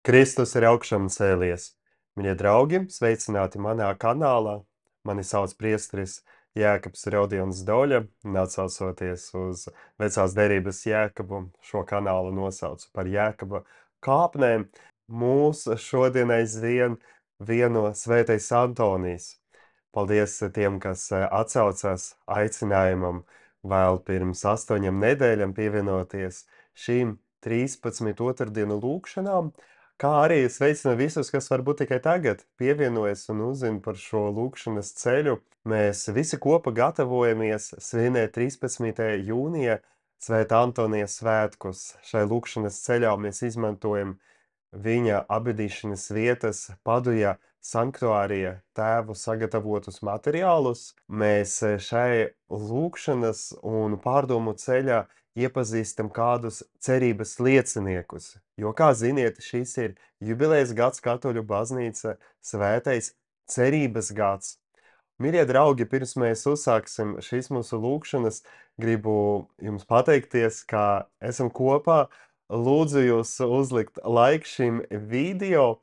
Kristus ir augšām cēlies. Mīļie draugi, sveicināti manā kanālā. Mani sauc priesteris Jēkabs Rodions Doļa, un atsaucoties uz vecās derības Jēkabu, šo kanālu nosaucu par Jēkaba kāpnēm. Mūs šodien aizvien vieno svētais Antonijs. Paldies tiem, kas atsaucās aicinājumam vēl pirms 8 nedēļām pievienoties šīm 13 otrdienu lūkšanām, kā arī sveicinu visus, kas varbūt tikai tagad pievienojas un uzzina par šo lūkšanas ceļu. Mēs visi kopā gatavojamies svinēt 13. jūnija Svētā Antonija svētkus. Šai lūkšanas ceļā mēs izmantojam viņa abadīšanas vietas Padujā sanktuārija tēvu sagatavotus materiālus. Mēs šai lūkšanas un pārdomu ceļā iepazīstam kādus cerības lieciniekus, jo, kā ziniet, šis ir jubilejas gads Katoļu baznīca, svētais cerības gads. Mīļie draugi, pirms mēs uzsāksim šīs mūsu lūkšanas, gribu jums pateikties, ka esam kopā. Lūdzu jūs uzlikt laiku šim video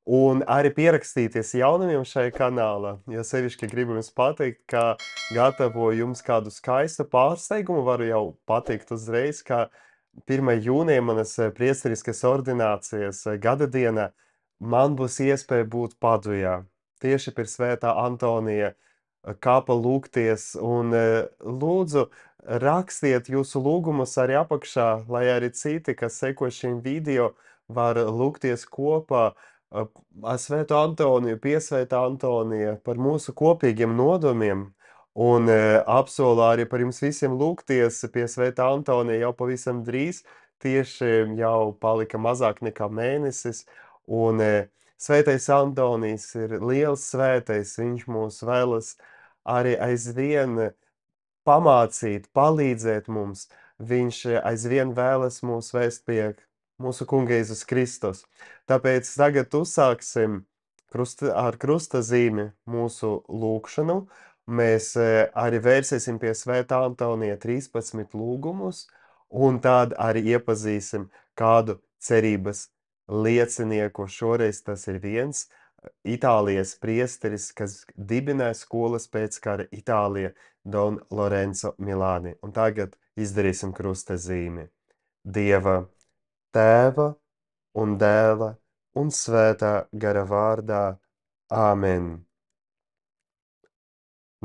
un arī pierakstīties jaunumiem šai kanālā, jo sevišķi gribu jums pateikt, ka gatavoju jums kādu skaistu pārsteigumu, varu jau pateikt uzreiz, ka 1. jūnija manas priesteriskas ordinācijas gada diena man būs iespēja būt Padujā, tieši pie Svētā Antonija kāpa lūgties, un lūdzu rakstiet jūsu lūgumus arī apakšā, lai arī citi, kas seko šim video, var lūgties kopā ar Svētu Antoniju, pie Svētā Antonija par mūsu kopīgiem nodomiem, un apsolu arī par jums visiem lūgties pie Svētā Antonija jau pavisam drīz, tieši jau palika mazāk nekā mēnesis, un Svētais Antonijs ir liels svētais, viņš mūs vēlas arī aizvien pamācīt, palīdzēt mums. Viņš aizvien vēlas mūs vest pie mūsu Kunga Jēzus Kristus. Tāpēc tagad uzsāksim ar krusta zīmi mūsu lūkšanu. Mēs arī vērsīsim pie Svētā Antonija 13 lūgumus, un tad arī iepazīsim kādu cerības liecinieku. Šoreiz tas ir viens Itālijas priesteris, kas dibināja skolas pēckara Itālija, Don Lorenzo Milāni. Un tagad izdarīsim krusta zīmi. Dieva, Tēva un Dēla un Svētā gara vārdā. Āmen.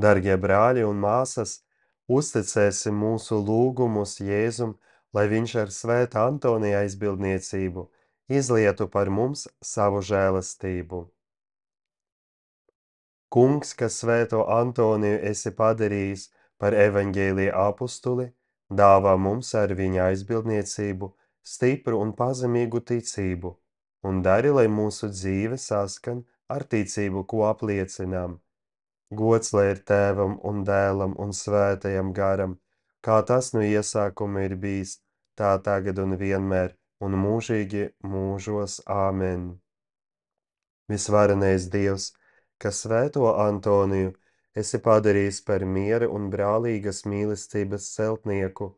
Dargie brāļi un māsas, uzticēsim mūsu lūgumus Jēzum, lai viņš ar Svētā Antonija aizbildniecību izlietu par mums savu žēlastību. Kungs, kas Svēto Antoniju esi padarījis par evaņģēlija apustuli, dāvā mums ar viņa aizbildniecību stipru un pazemīgu ticību, un dari, lai mūsu dzīve saskan ar ticību, ko apliecinām. Gods lai ir Tēvam un Dēlam un Svētajam garam, kā tas no iesākuma ir bijis, tā tagad un vienmēr, un mūžīgi mūžos. Āmen. Visvarenais Dievs, kas Svēto Antoniju esi padarījis par miera un brālīgas mīlestības celtnieku,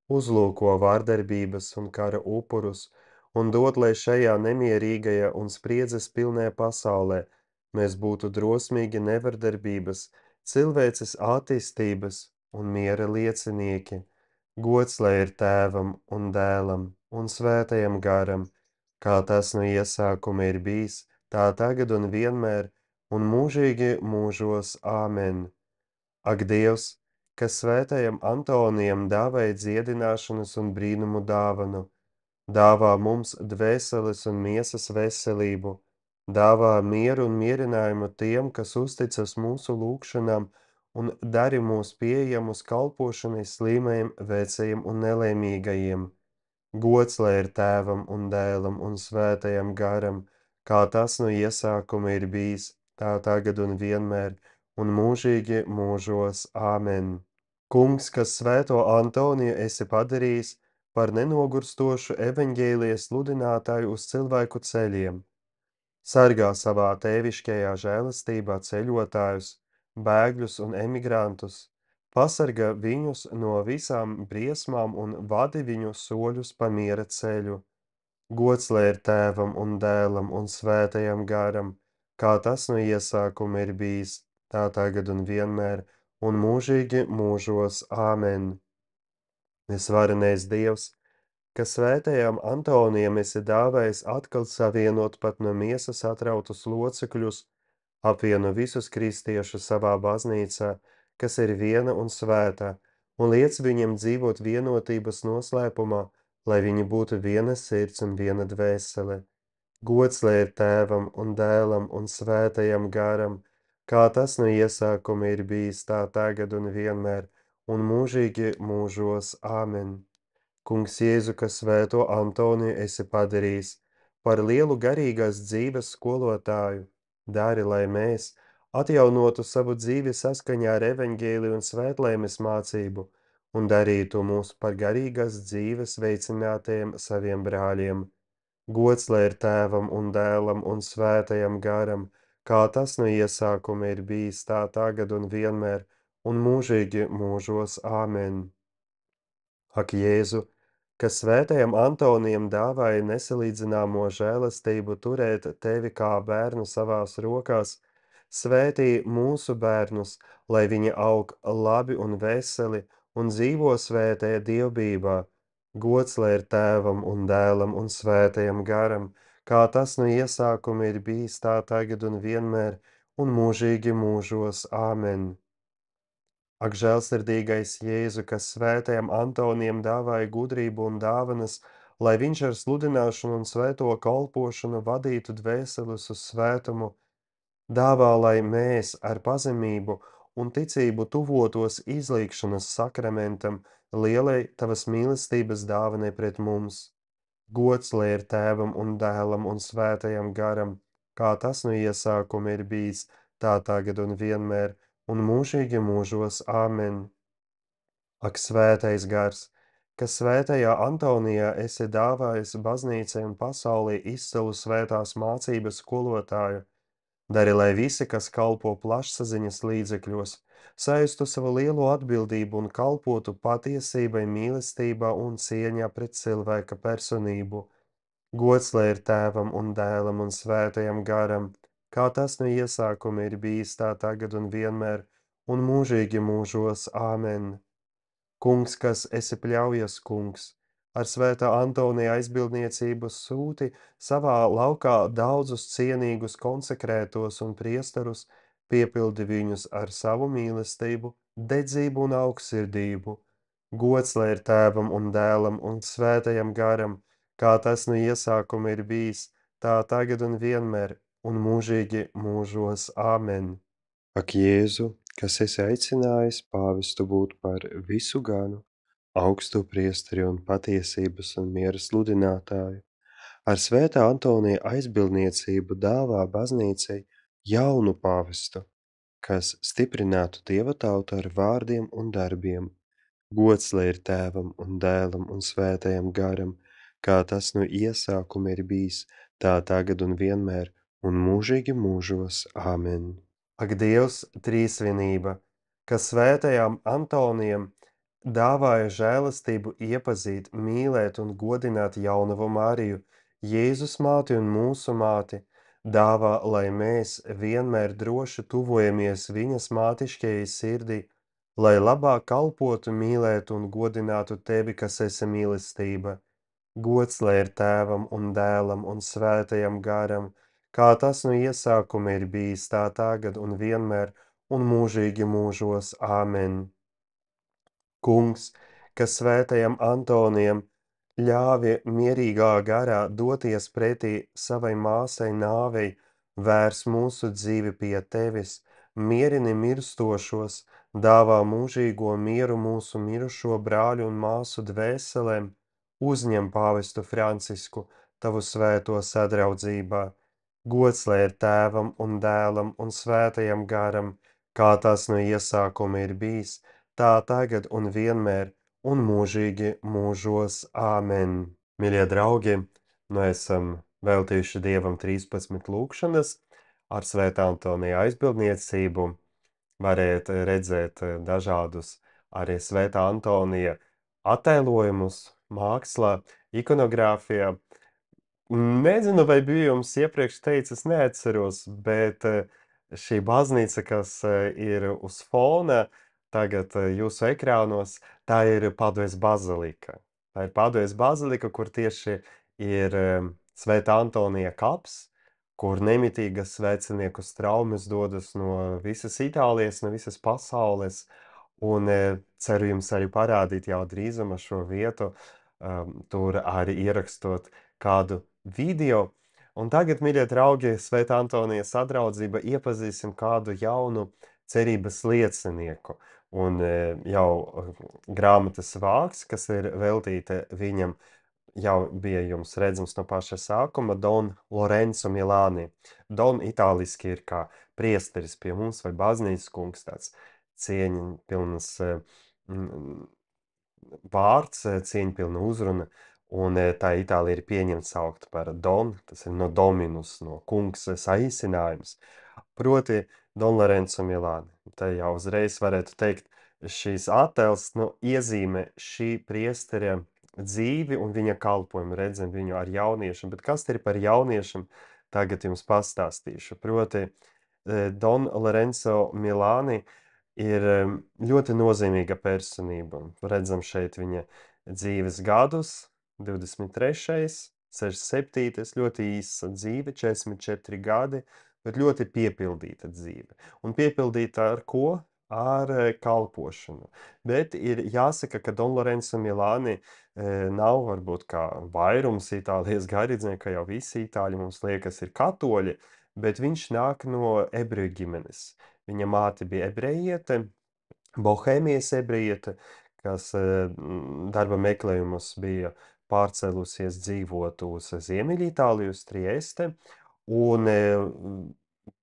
uzlūko vārdarbības un kara upurus, un dod, lai šajā nemierīgajā un spriedzes pilnajā pasaulē mēs būtu drosmīgi nevardarbības, cilvēces attīstības un miera liecinieki. Gods lai ir Tēvam un Dēlam un Svētajam garam, kā tas no iesākuma ir bijis, tā tagad un vienmēr, un mūžīgi mūžos. Āmen. Ak, Dievs, kas Svētajam Antonijam dāvāja dziedināšanas un brīnumu dāvanu, dāvā mums dvēseles un miesas veselību, dāvā mieru un mierinājumu tiem, kas uzticas mūsu lūgšanām, un dari mūs pieejamus kalpošanai slimajiem, vecajiem un nelaimīgajiem. Gods lai ir Tēvam un Dēlam un Svētajam garam, kā tas no iesākuma ir bijis, tā tagad un vienmēr, un mūžīgi mūžos. Āmen. Kungs, kas Svēto Antoniju esi padarījis par nenogurstošu evaņģēlija sludinātāju uz cilvēku ceļiem, sargā savā tēvišķajā žēlastībā ceļotājus, bēgļus un emigrantus, pasargā viņus no visām briesmām un vadi viņu soļus pa miera ceļu. Gods lai ir Tēvam un Dēlam un Svētajam garam, kā tas no iesākuma ir bijis, tā tagad un vienmēr, un mūžīgi mūžos. Āmen! Visvarenais Dievs, ka svētajam Antonijam esi dāvājis atkal savienot pat no miesas atrautus locekļus, apvieno visus kristiešus savā baznīcā, kas ir viena un svētā, un liec viņiem dzīvot vienotības noslēpumā, lai viņi būtu viena sirds un viena dvēsele. Gods lai ir Tēvam un Dēlam un Svētajam garam, kā tas no iesākuma ir bijis, tā tagad un vienmēr, un mūžīgi mūžos. Āmen! Kungs Jēzu, kas svēto Antoniju esi padarījis par lielu garīgās dzīves skolotāju, dari, lai mēs atjaunotu savu dzīvi saskaņā ar evaņģēliju un svētlaimes mācību un darītu mūs par garīgās dzīves veicinātiem saviem brāļiem. Gods lai ir Tēvam un Dēlam un Svētajam garam, kā tas no iesākuma ir bijis, tā tagad un vienmēr, un mūžīgi mūžos. Āmen! Ak, Jēzu, kas svētajam Antonijam dāvāja nesalīdzināmo žēlastību turēt tevi kā bērnu savās rokās, svētī mūsu bērnus, lai viņi aug labi un veseli un dzīvo svētajā dievbībā. Gods lai ir Tēvam un Dēlam un Svētajam garam, kā tas no iesākuma ir bijis, tā tagad un vienmēr, un mūžīgi mūžos. Āmen! Ak, žēlsirdīgais Jēzu, kas svētajam Antonijam dāvāja gudrību un dāvanas, lai viņš ar sludināšanu un svēto kalpošanu vadītu dvēseles uz svētumu, dāvā, lai mēs ar pazemību un ticību tuvotos izlīgšanas sakramentam, lielai tavas mīlestības dāvanai pret mums. Gods lai ir Tēvam un Dēlam un Svētajam garam, kā tas no iesākuma ir bijis, tā tagad un vienmēr, un mūžīgi mūžos. Āmen! Ak, svētais gars, kas svētajā Antonijā esi dāvājis baznīcai un pasaulē izcilu svētās mācības skolotāju, dari, lai visi, kas kalpo plašsaziņas līdzekļos, saistu savu lielo atbildību un kalpotu patiesībai, mīlestībā un cieņā pret cilvēka personību. Gods lai ir Tēvam un Dēlam un Svētajam garam, kā tas no iesākuma ir bijis, tā tagad un vienmēr, un mūžīgi mūžos. Āmen! Kungs, kas esi pļaujas kungs, ar svētā Antonija aizbildniecību sūti savā laukā daudzus cienīgus konsekrētos un priestarus, piepildi viņus ar savu mīlestību, dedzību un augstsirdību. Gods lai ir Tēvam un Dēlam un Svētajam garam, kā tas no iesākuma ir bijis, tā tagad un vienmēr, un mūžīgi mūžos. Āmen! Ak, Jēzu, kas esi aicinājis pāvestu būt par visu ganu, augstu priesteri un patiesības un miera sludinātāju, ar svētā Antonija aizbildniecību dāvā baznīcai jaunu pāvestu, kas stiprinātu dieva tautu ar vārdiem un darbiem. Gods lai ir Tēvam un Dēlam un Svētajam garam, kā tas no iesākuma ir bijis, tā tagad un vienmēr, un mūžīgi mūžos. Āmen! Ak, Dievs, trīsvienība, kas svētajam Antonijam dāvāja žēlastību iepazīt, mīlēt un godināt jaunavu Mariju, Jēzus māti un mūsu māti, dāvā, lai mēs vienmēr droši tuvojamies viņas mātišķajai sirdī, lai labāk kalpotu, mīlētu un godinātu tevi, kas esi mīlestība. Gods lai ir Tēvam un Dēlam un Svētajam garam, kā tas no iesākuma ir bijis, tā tagad un vienmēr, un mūžīgi mūžos. Āmen! Kungs, kas svētajam Antonijam ļāvi mierīgā garā doties pretī savai māsai nāvei, vērs mūsu dzīvi pie tevis, mierini mirstošos, dāvā mūžīgo mieru mūsu mirušo brāļu un māsu dvēselēm, uzņem pāvestu Francisku, tavu svēto sadraudzībā. Gods lai ir Tēvam un Dēlam un Svētajam garam, kā tas no iesākuma ir bijis, tā tagad un vienmēr, un mūžīgi mūžos. Āmen! Mīļie draugi, nu esam veltījuši Dievam 13 lūkšanas ar svētā Antonija aizbildniecību. Varējāt redzēt dažādus arī svētā Antonija attēlojumus mākslā, ikonogrāfijā. Nezinu, vai biju jums iepriekš teicis, neatceros, bet šī baznīca, kas ir uz fona tagad jūsu ekrānos, tā ir Padues bazilika. Tā ir Padues bazilika, kur tieši ir Svētā Antonija kaps, kur nemitīgas svēcinieku straumes dodas no visas Itālijas, no visas pasaules, un ceru jums arī parādīt jau drīzumā šo vietu, tur arī ierakstot kādu video. Un tagad, mīļie draugi, Svētā Antonija sadraudzība, iepazīsim kādu jaunu cerības liecinieku. Un jau grāmatas vāks, kas ir veltīta viņam, jau bija jums redzams no paša sākuma, Don Lorenzo Milani. Don itāliski ir kā priesteris pie mums vai baznīcas kungs, tāds cieņpilns vārds, cieņpilna uzruna, un tā Itālija ir pieņemta saukt par Don, tas ir no Dominus, no kungs saīsinājums, proti Don Lorenzo Milani. Te jau uzreiz varētu teikt, šīs attēls iezīmē šī priesteria dzīvi un viņa kalpojumu, redzam viņu ar jauniešiem, bet kas ir par jauniešiem, tagad jums pastāstīšu. Proti, Don Lorenzo Milani ir ļoti nozīmīga personība. Redzam šeit viņa dzīves gadus, 23., 67., ļoti īsa dzīve, 44 gadi, bet ļoti piepildīta dzīve. Un piepildīta ar ko? Ar kalpošanu. Bet ir jāsaka, ka Don Lorenzo Milani nav varbūt kā vairums Itālijas garīdznieku, ka jau visi itāļi mums liekas ir katoļi, bet viņš nāk no ebreju ģimenes. Viņa māte bija ebrejiete, Bohēmijas ebrejiete, kas darba meklējumus bija pārcēlusies dzīvot uz Ziemeļitāliju, uz Trieste, un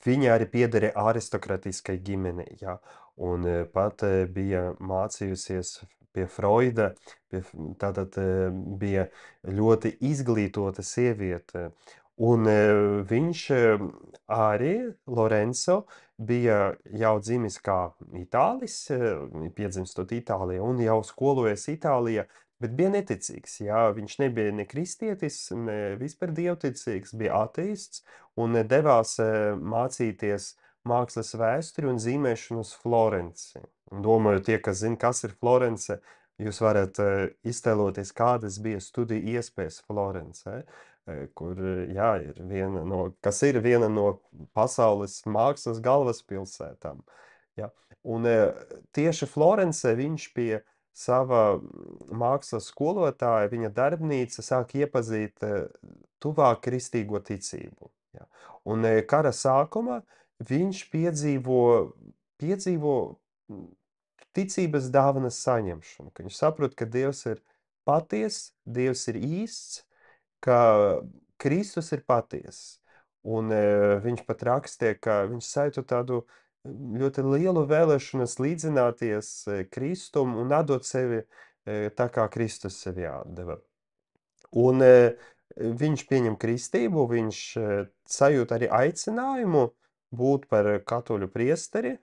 viņa arī piederē aristokratiskai ģimenei, jā, un pat bija mācījusies pie Freuda, tātad bija ļoti izglītota sieviete, un viņš arī, Lorenzo, bija jau dzimis kā itālis, piedzimstot Itālijā, un jau skolojies Itālijā, bet bija neticīgs, jā, viņš nebija ne kristietis, ne vispār dievticīgs, bija ateists, un devās mācīties mākslas vēsturi un zīmēšanu uz Florenci. Un domāju, tie, kas zina, kas ir Florence, jūs varat iztēloties, kādas bija studiju iespējas Florencē, kur, jā, ir kas ir viena no pasaules mākslas galvaspilsētām. Ja. Un tieši Florence viņš pie sava mākslas skolotāja, viņa darbnīca sāk iepazīt tuvāk kristīgo ticību. Ja. Un kara sākumā viņš piedzīvo ticības dāvanas saņemšanu, ka viņš saprot, ka Dievs ir patiess, Dievs ir īsts, ka Kristus ir patiess. Un viņš pat rakstīja, ka viņš sajūta tādu ļoti lielu vēlēšanos līdzināties Kristum un atdot sevi tā, kā Kristus sevi atdeva. Un viņš pieņem kristību, viņš sajūt arī aicinājumu būt par katoļu priesteri.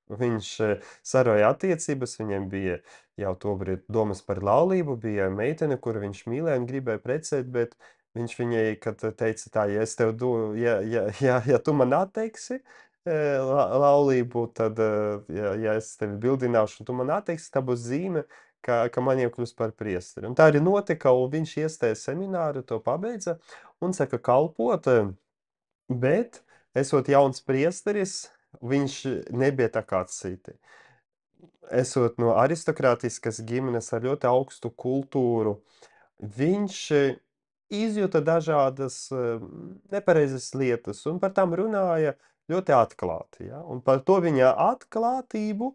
Viņš saroja attiecības, viņiem bija jau tobrīd domas par laulību, bija meitene, kuru viņš mīlēja un gribēja precēt, bet viņš viņai, kad teica tā, ja es tev ja tu man atteiksi laulību, tad, ja es tevi bildināšu un tu man atteiksi, tā būs zīme, ka man jau kļūst par priesteri. Un tā arī notika, un viņš iestāja semināru, to pabeidza un saka kalpot, bet esot jauns priesteris, viņš nebija tā kā citi. Esot no aristokrātiskas ģimenes ar ļoti augstu kultūru, viņš izjuta dažādas nepareizas lietas un par tām runāja ļoti atklāti. Ja? Un par to viņa atklātību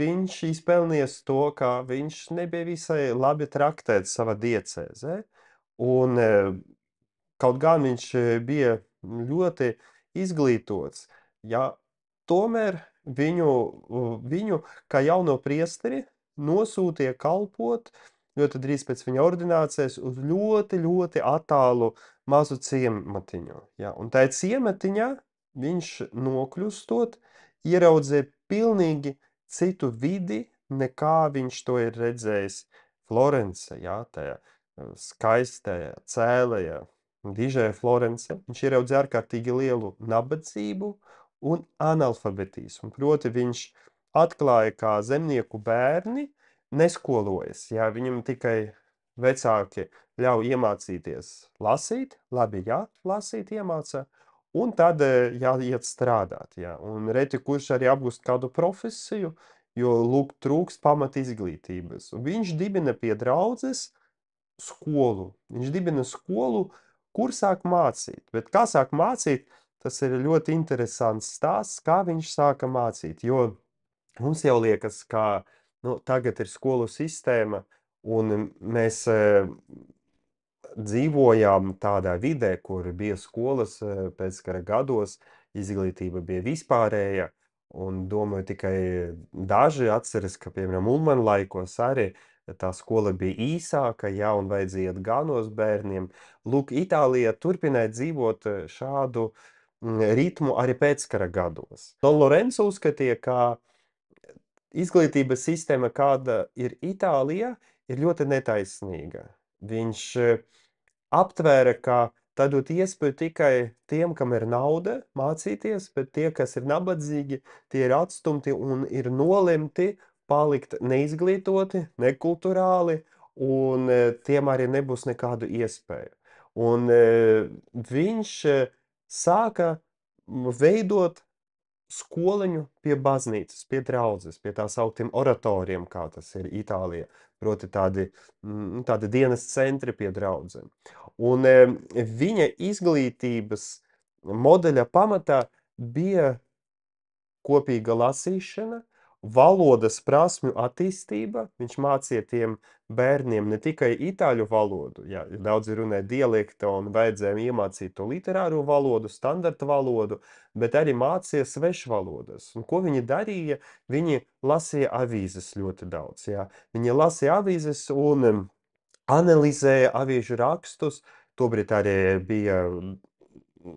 viņš izpelnījis to, ka viņš nebija visai labi traktēts savā diecēzē. Un kaut gan viņš bija ļoti izglītots, ja, tomēr viņu kā jauno priesteri nosūtīja kalpot ļoti drīz pēc viņa ordinācijas uz ļoti, ļoti attālu mazu ciematiņu. Ja, un tajā ciematiņā viņš nokļūstot ieraudzīja pilnīgi citu vidi, nekā viņš to ir redzējis Florence, ja, tajā skaistajā, cēlajā, Dižē Florence, viņš ieraudzīja ārkārtīgi lielu nabadzību un analfabetismu. Proti viņš atklāja, kā zemnieku bērni neskolojas. Jā, viņam tikai vecāki ļauj iemācīties lasīt, labi, jā, lasīt iemācā, un tad jāiet strādāt. Jā. Un reti kurš arī apgūst kādu profesiju, jo, lūk, trūkst pamat izglītības. Un viņš dibina pie draudzes skolu. Viņš dibina skolu, kur sāk mācīt. Bet kā sāk mācīt, tas ir ļoti interesants stāsts, kā viņš sāka mācīt. Jo mums jau liekas, ka tagad ir skolu sistēma, un mēs dzīvojām tādā vidē, kur bija skolas pēckara gados, izglītība bija vispārēja, un domāju, tikai daži atceras, ka, piemēram, Ulmana laikos arī tā skola bija īsāka, jā, un vajadzēja iet ganos bērniem. Lūk, Itālija turpināja dzīvot šādu ritmu arī pēckara gados. Don Lorenzo uzskatīja, ka izglītības sistēma, kāda ir Itālijā, ir ļoti netaisnīga. Viņš aptvēra, ka tā dot iespēju tikai tiem, kam ir nauda mācīties, bet tie, kas ir nabadzīgi, tie ir atstumti un ir nolemti palikt neizglītoti, nekulturāli, un tiem arī nebūs nekādu iespēju. Un viņš sāka veidot skoliņu pie baznīcas, pie draudzes, pie tā sauktiem oratoriem, kā tas ir Itālijā, proti tādi dienas centri pie draudzēm. Un viņa izglītības modeļa pamatā bija kopīga lasīšana, valodas prasmju attīstība. Viņš mācīja tiem bērniem ne tikai itāļu valodu, jā, daudzi runāja dialekta un vajadzēja iemācīt to literāro valodu, standarta valodu, bet arī mācīja svešvalodas. Un ko viņi darīja? Viņi lasīja avīzes ļoti daudz, jā. Viņi lasīja avīzes un analizēja avīžu rakstus. Tobrīd arī bija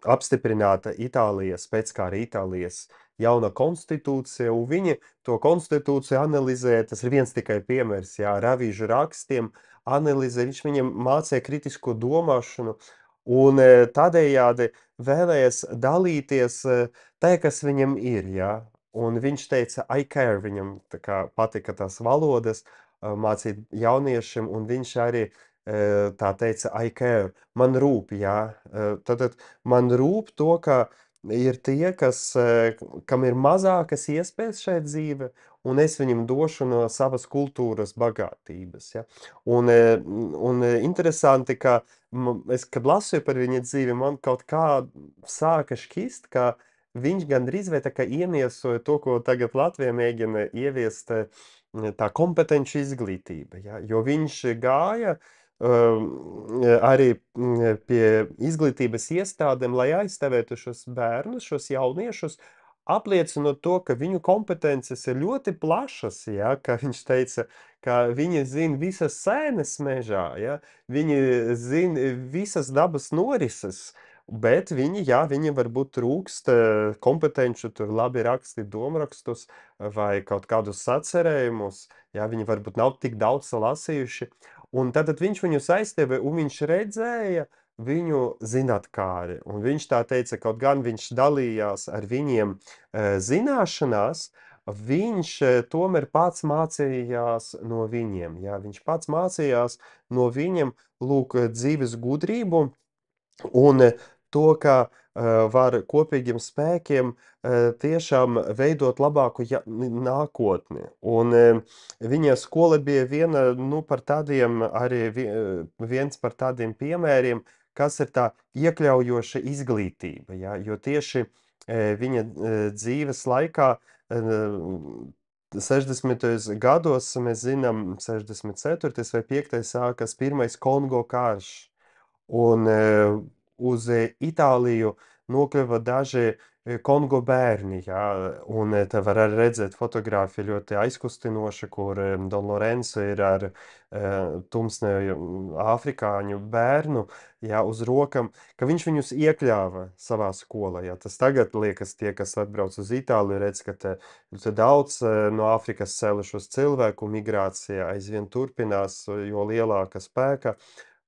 apstiprināta Itālijas, pēckara Itālijas jauna konstitūcija, un viņi to konstitūciju analizē, tas ir viens tikai piemērs, jā, ar avīžu rakstiem analizē, viņš viņiem mācīja kritisko domāšanu, un tādējādi vēlējies dalīties tajā, kas viņam ir, jā. Un viņš teica, I care, viņam tā kā patika tās valodas, mācīt jauniešiem, un viņš arī tā teica, I care, man rūp, jā. Tātad man rūp to, ka ir tie, kam ir mazākas iespējas šai dzīve, un es viņam došu no savas kultūras bagātības, ja. Un interesanti, ka es, kad lasīju par viņa dzīvi, man kaut kā sāka šķist, ka viņš gandrīz vai tā kā iemiesoja to, ko tagad Latvija mēģina ieviest, tā kompetenci izglītība, ja, jo viņš gāja arī pie izglītības iestādēm, lai aizstāvētu šos bērnus, šos jauniešus, apliecinot to, ka viņu kompetences ir ļoti plašas, ja, ka viņš teica, ka viņi zina visas sēnes mežā, ja, viņi zina visas dabas norises, bet viņi varbūt trūkst kompetenču tur labi rakstīt domrakstus vai kaut kādus sacerējumus, ja, viņi varbūt nav tik daudz lasījuši. Un tātad viņš viņus aizstāvēja, un viņš redzēja viņu zinātkāri. Un viņš tā teica, kaut gan viņš dalījās ar viņiem zināšanās, viņš tomēr pats mācījās no viņiem. Jā, viņš pats mācījās no viņiem, lūk, dzīves gudrību un to, ka var kopīgiem spēkiem tiešām veidot labāku nākotni. Un viņa skola bija viens par tādiem piemēriem, kas ir tā iekļaujoša izglītība, ja? Jo tieši viņa dzīves laikā 60. gados, mēs zinām, 64. vai 5. sākas pirmais Kongo karš. Un uz Itāliju nokļuva daži Kongo bērni, jā, un te var arī redzēt fotogrāfiju ļoti aizkustinoša, kur Don Lorenzo ir ar tumsnēju afrikāņu bērnu, jā, uz rokam, ka viņš viņus iekļāva savā skolā, jā. Tas tagad liekas tie, kas atbrauc uz Itāliju, redz, ka te daudz no Āfrikas cēlušos cilvēku migrācija aizvien turpinās, jo lielāka spēka.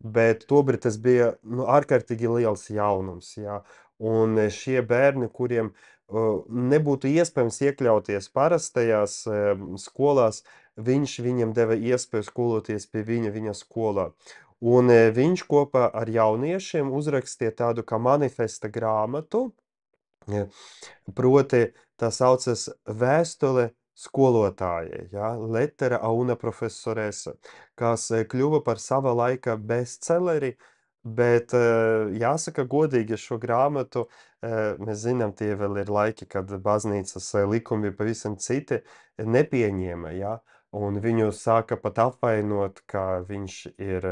bet tobrīd tas bija, nu, ārkārtīgi liels jaunums, jā. Un šie bērni, kuriem nebūtu iespējams iekļauties parastajās skolās, viņš viņiem deva iespēju skoloties pie viņa skolā. Un viņš kopā ar jauniešiem uzrakstīja tādu kā manifesta grāmatu, ja, proti tā saucas Vēstule skolotājai, ja, Lettera a una professoresa, kas kļuva par sava laika bestselleri, bet jāsaka godīgi, šo grāmatu, mēs zinām, tie vēl ir laiki, kad baznīcas likumi pavisam citi, nepieņēma, ja, un viņu sāka pat apvainot, ka viņš ir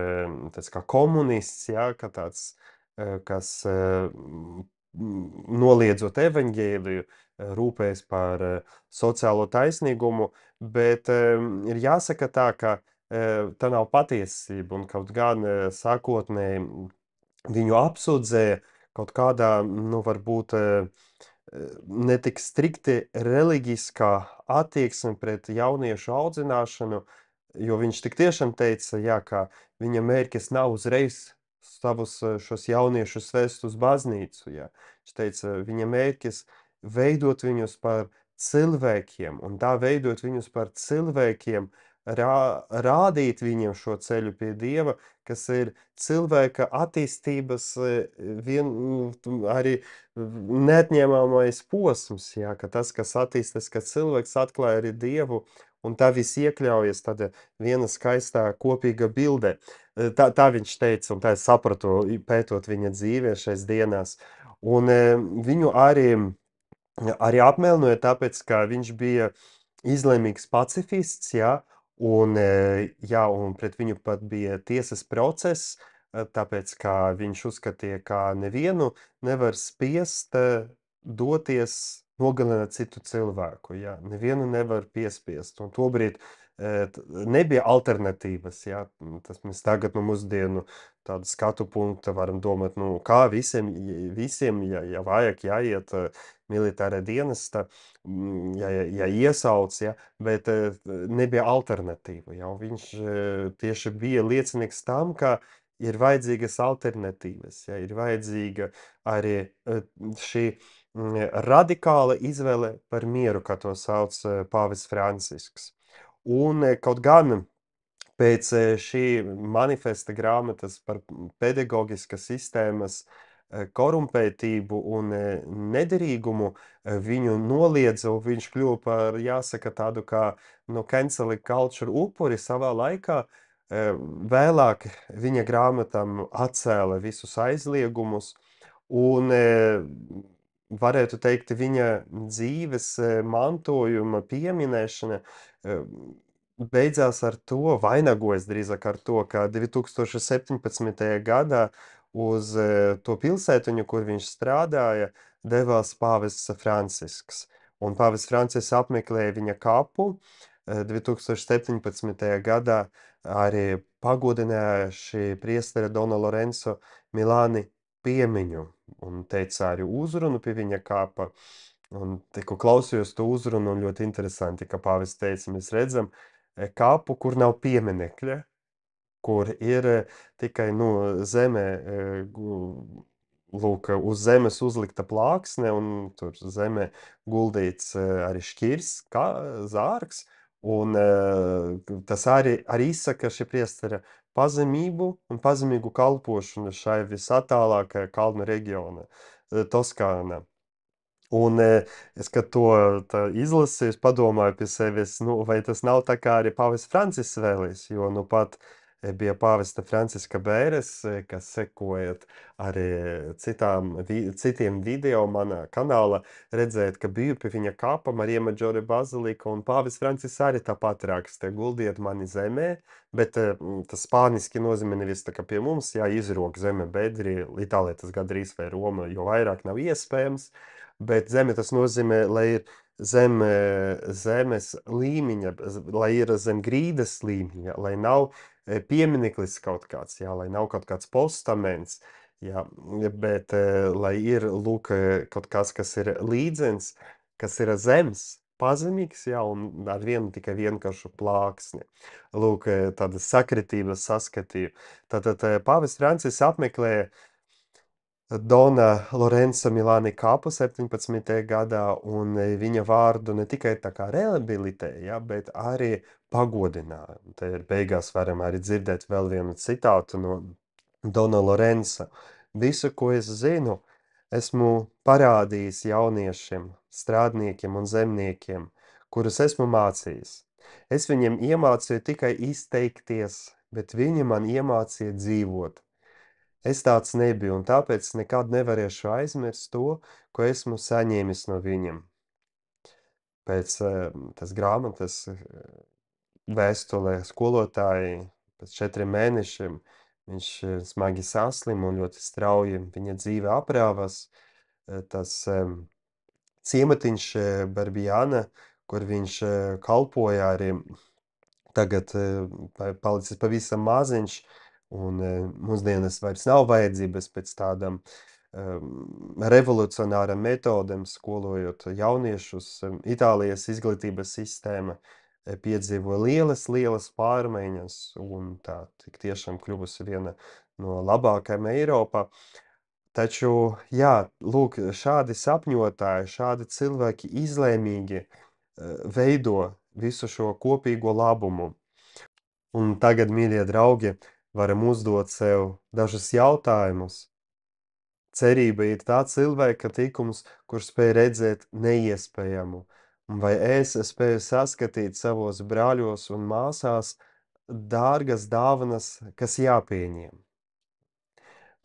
tāds kā komunists, ja, ka tāds, kas noliedzot evaņģēliju, rūpējas par sociālo taisnīgumu, bet ir jāsaka tā, ka tā nav patiesība, un kaut gan sākotnēji viņu apsūdzēja kaut kādā, nu, varbūt ne tik strikti reliģiskā attieksme pret jauniešu audzināšanu, jo viņš tik tiešām teica, jā, ka viņa mērķis nav uzreiz savus šos jauniešus vest uz baznīcu, jā. Viņš teica, viņa mērķis veidot viņus par cilvēkiem, un tā veidot viņus par cilvēkiem, rādīt viņiem šo ceļu pie Dieva, kas ir cilvēka attīstības arī neatņemamais posms, jā, ka tas, kas attīstas, ka cilvēks atklāja arī Dievu, un tā viss iekļaujas tāda viena skaistā kopīga bilde. Tā viņš teica, un tā es sapratu, pētot viņa dzīvē šais dienās. Un viņu arī apmelnoja tāpēc, ka viņš bija izlēmīgs pacifists, jā, un, jā, un pret viņu pat bija tiesas process, tāpēc, ka viņš uzskatīja, ka nevienu nevar spiest doties nogalināt citu cilvēku, jā, nevienu nevar piespiest, un tobrīd nebija alternatīvas, jā, tas mēs tagad no mūsdienu tādu skatu punkta varam domāt, nu, kā visiem, ja vajag jāiet militārā dienesta, ja iesauc, ja, bet nebija alternatīva, ja, un viņš tieši bija liecinieks tam, ka ir vajadzīgas alternatīvas, ja, ir vajadzīga arī šī radikāla izvēle par mieru, kā to sauc pāvests Francisks. Un kaut gan pēc šī manifesta grāmatas par pedagoģiskas sistēmas korumpētību un nederīgumu viņu noliedza, un viņš kļuva par, jāsaka, tādu kā, nu, cancel culture upuri savā laikā. Vēlāk viņa grāmatām atcēla visus aizliegumus, un varētu teikt, viņa dzīves mantojuma pieminēšana beidzās ar to, vainagojas drīzāk ar to, ka 2017. gadā uz to pilsētiņu, kur viņš strādāja, devās pāvests Francisks. Un pāvests Francisks apmeklēja viņa kapu. 2017. gadā arī pagodināja šī priestera Dona Lorenzo Milani piemiņu un teica arī uzrunu pie viņa kapa. Un tikko klausījos to uzrunu, un ļoti interesanti, ka pāvests teica, mēs redzam kapu, kur nav pieminekļa, kur ir tikai, nu, zemē, lūk, uz zemes uzlikta plāksne, un tur zemē guldīts arī šķirs, kā zārks, un tas arī izsaka šī priestera pazemību un pazemīgu kalpošanu šai visatālākajā kalnu reģiona, Toskānā. Un es, kad to tā izlasīju, es padomāju pie sevis, nu, vai tas nav tā kā arī pāvests Francisks vēlējis, jo nu pat bija pāvesta Franciska bēres, kas sekojat arī citiem video manā kanālā, redzēt, ka biju pie viņa kapa Marija Maģore bazilika, un pāvests Francisks arī tāpat raksta, guldiet mani zemē, bet tas spāniski nozīmē nevis tā kā pie mums, jā, izrok zeme bedri, Itālijā tas gandrīz vai Roma, jo vairāk nav iespējams, bet zeme tas nozīmē, lai ir zem zemes līmeņa, lai ir zem grīdas līmeņa, lai nav piemineklis kaut kāds, jā, lai nav kaut kāds postaments, jā, bet lai ir, lūk, kaut kas ir līdzens, kas ir zems, pazemīgs, jā, un ar vienu tikai vienkāršu plāksni. Lūk, tādas sakritības saskatīju. Tātad pāvests Francis apmeklēja Dona Lorenza Milāni kapu 17. gadā, un viņa vārdu ne tikai tā kā rehabilitēja, ja, bet arī pagodināja. Un te ir beigās varam arī dzirdēt vēl vienu citātu no Dona Lorenza. Visu, ko es zinu, esmu parādījis jauniešiem, strādniekiem un zemniekiem, kurus esmu mācījis. Es viņiem iemācīju tikai izteikties, bet viņi man iemācīja dzīvot. Es tāds nebiju, un tāpēc nekad nevarēšu aizmirst to, ko esmu saņēmis no viņiem. Pēc tas grāmatas vēstulē skolotāji pēc 4 mēnešiem viņš smagi saslima un ļoti strauji viņa dzīve aprāvās. Tas ciematiņš Barbijana, kur viņš kalpoja arī tagad palicis pavisam maziņš, un mūsdienas vairs nav vajadzības pēc tādām revolucionāram metodēm, skolojot jauniešus. Itālijas izglītības sistēma piedzīvo lielas pārmaiņas, un tā tik tiešām kļuvusi viena no labākajām Eiropā. Taču, jā, lūk, šādi sapņotāji, šādi cilvēki izlēmīgi veido visu šo kopīgo labumu. Un tagad, mīļie draugi, varam uzdot sev dažus jautājumus. Cerība ir tā cilvēka tikums, kurš spēj redzēt neiespējamu. Un vai es spēju saskatīt savos brāļos un māsās dārgas dāvanas, kas jāpieņem?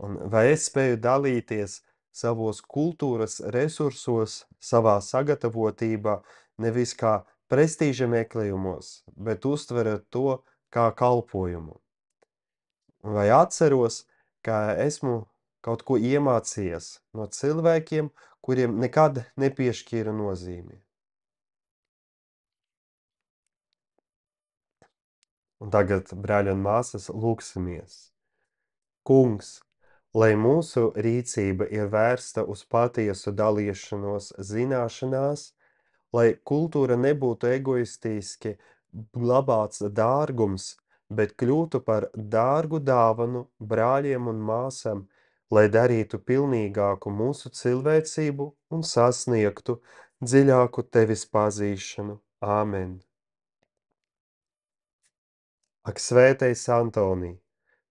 Un vai es spēju dalīties savos kultūras resursos, savā sagatavotībā, nevis kā prestīža meklējumos, bet uztverot to kā kalpojumu? Vai atceros, ka esmu kaut ko iemācījies no cilvēkiem, kuriem nekad nepiešķīra nozīmi? Un tagad, brāļi un māsas, lūksimies. Kungs, lai mūsu rīcība ir vērsta uz patiesu dalīšanos zināšanās, lai kultūra nebūtu egoistiski glabāts dārgums, bet kļūtu par dārgu dāvanu brāļiem un māsām, lai darītu pilnīgāku mūsu cilvēcību un sasniegtu dziļāku tevis pazīšanu. Āmen. Ak, svētais Antonij!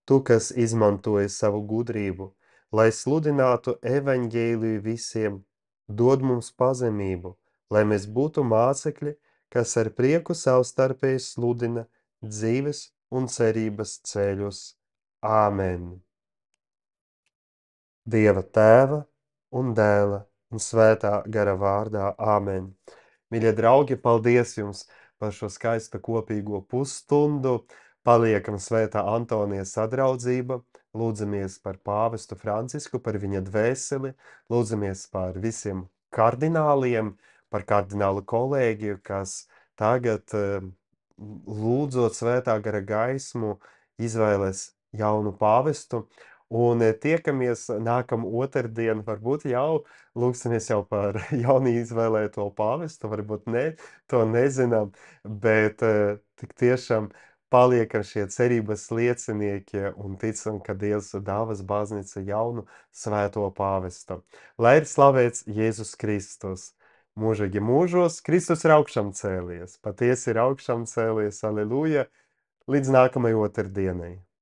Tu, kas izmantoji savu gudrību, lai sludinātu evaņģēliju visiem, dod mums pazemību, lai mēs būtu mācekļi, kas ar prieku savstarpēji sludina dzīves un cerības ceļus. Āmen! Dieva Tēva un Dēla un Svētā gara vārdā. Āmen! Mīļie draugi, paldies jums par šo skaisto kopīgo pusstundu. Paliekam Svētā Antonija sadraudzība, lūdzamies par pāvestu Francisku, par viņa dvēseli, lūdzamies par visiem kardināliem, par kardinālu kolēģiju, kas tagad lūdzot Svētā gara gaismu izvēles jaunu pāvestu. Un tiekamies nākamu otrdien, varbūt jau lūksimies jau par jaunu izvēlēto pāvestu, varbūt ne, to nezinām, bet tik tiešām paliekam šie cerības liecinieki un ticam, ka Dievs dāvas baznīca jaunu svēto pāvestu. Lai ir slavēts Jēzus Kristus! Mūžīgi mūžos Kristus ir augšām cēlies, patiesi ir augšām cēlies, aleluja, līdz nākamajai otrdienai.